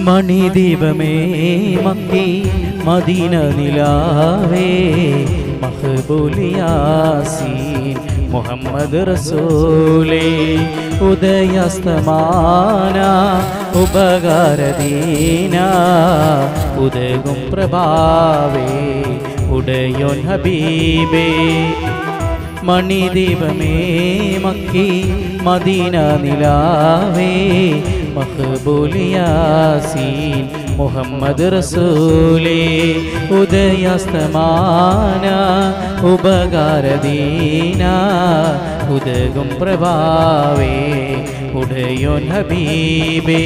മണിദീപമേ makki Medina നിലാവേ മഖ്ബൂലിയാസീൻ മുഹമ്മദ് റസൂലേ ഉദയസ്തമാന ഉപകാരദീന ഉദകും പ്രഭാവേ ഉടയോൻ ഹബീബേ മണിദീപമേ മക്കി മദീന നിലാവേ മഖ്ബൂലിയാസീൻ മുഹമ്മദ് റസൂലേ ഉദയസ്തമാന ഉപകാരദീന ഉദകും പ്രഭാവേ ഉടയോൻ ഹബീബേ